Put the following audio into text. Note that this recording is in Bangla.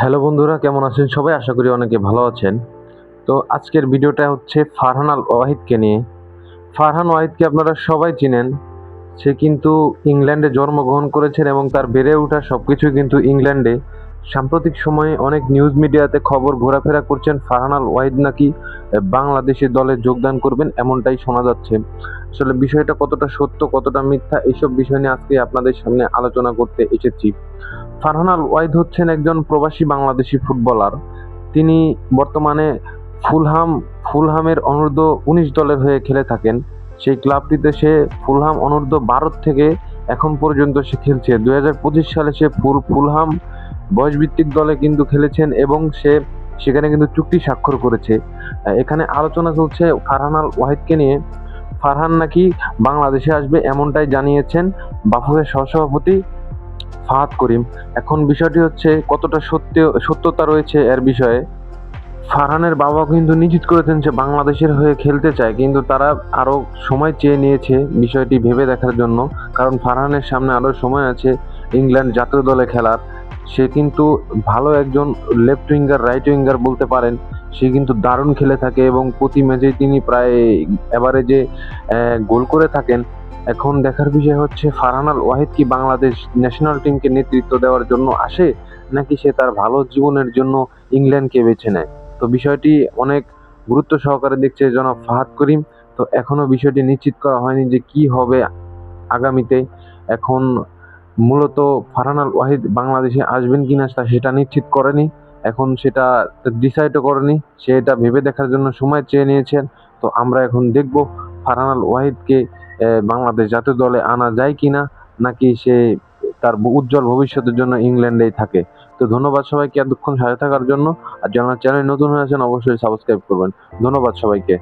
হ্যালো বন্ধুরা, কেমন আছেন সবাই? আশা করি অনেকে ভালো আছেন। তো আজকের ভিডিওটা হচ্ছে ফারহান আল ওয়াহিদকে নিয়ে। ফারহান ওয়াহিদকে আপনারা সবাই চিনেন। সে কিন্তু ইংল্যান্ডে জন্মগ্রহণ করেছেন এবং তার বেড়ে ওঠা সবকিছুই কিন্তু ইংল্যান্ডে। সাম্প্রতিক সময়ে অনেক নিউজ মিডিয়াতে খবর ঘোরাফেরা করছেন ফারহান আল ওয়াহিদ নাকি বাংলাদেশের দলে যোগদান করবেন, এমনটাই শোনা যাচ্ছে। আসলে বিষয়টা কতটা সত্য কতটা মিথ্যা এইসব বিষয় নিয়ে আজকে আপনাদের সামনে আলোচনা করতে এসেছি। ফারহান আল ওয়াহিদ হচ্ছেন একজন প্রবাসী বাংলাদেশি ফুটবলার। তিনি বর্তমানে ফুলহাম ফুলহামের অনূর্ধ্ব-19 দলের হয়ে খেলে থাকেন। সেই ক্লাবটিতে সে ফুলহাম অনূর্ধ্ব-12 থেকে এখন পর্যন্ত সে খেলছে। 2025 সালে সে ফুলহাম বয়সভিত্তিক দলে কিন্তু খেলেছেন এবং সে সেখানে কিন্তু চুক্তি স্বাক্ষর করেছে। এখানে আলোচনা চলছে ফারহান আল ওয়াহিদকে নিয়ে। ফারহান নাকি বাংলাদেশে আসবে এমনটাই জানিয়েছেন বাফুফের সহসভাপতি ফাহাদ করিম। এখন বিষয়টি হচ্ছে কতটা সত্যতা রয়েছে এর বিষয়ে। ফারহানের বাবা কিন্তু নিশ্চিত করেছেন সে বাংলাদেশের হয়ে খেলতে চায়, কিন্তু তারা আরো সময় চেয়ে নিয়েছে বিষয়টি ভেবে দেখার জন্য। কারণ ফারহানের সামনে আরো সময় আছে ইংল্যান্ড জাতীয় দলে খেলার। সে কিন্তু ভালো একজন লেফট উইঙ্গার, রাইট উইঙ্গার বলতে পারেন। সে কিন্তু দারুণ খেলে থাকে এবং প্রতি ম্যাচে তিনি প্রায় এভারেজে গোল করে থাকেন। এখন দেখার বিষয় হচ্ছে ফারহান আল ওয়াহিদ কি বাংলাদেশ ন্যাশনাল টিমকে নেতৃত্ব দেওয়ার জন্য আসে, নাকি সে তার ভালো জীবনের জন্য ইংল্যান্ডকে বেছে নেয়। তো বিষয়টি অনেক গুরুত্ব সহকারে দেখছে জনাব ফাহাদ করিম। তো এখনো বিষয়টি নিশ্চিত করা হয়নি যে কি হবে আগামীতে। এখন মূলত ফারহান আল ওয়াহিদ বাংলাদেশে আসবেন কিনা সেটা নিশ্চিত করেনি, এখন সেটা ডিসাইডও করেনি। সে এটা ভেবে দেখার জন্য সময় চেয়ে নিয়েছেন। তো আমরা এখন দেখব ফারহান আল ওয়াহিদকে বাংলাদেশ জাতীয় দলে আনা যায় কিনা, নাকি সে তার উজ্জ্বল ভবিষ্যতের জন্য ইংল্যান্ডেই থাকে। তো ধন্যবাদ সবাইকে এতক্ষণ সাথে থাকার জন্য। আর যারা চ্যানেল নতুন হয়ে আছেন অবশ্যই সাবস্ক্রাইব করবেন। ধন্যবাদ সবাইকে।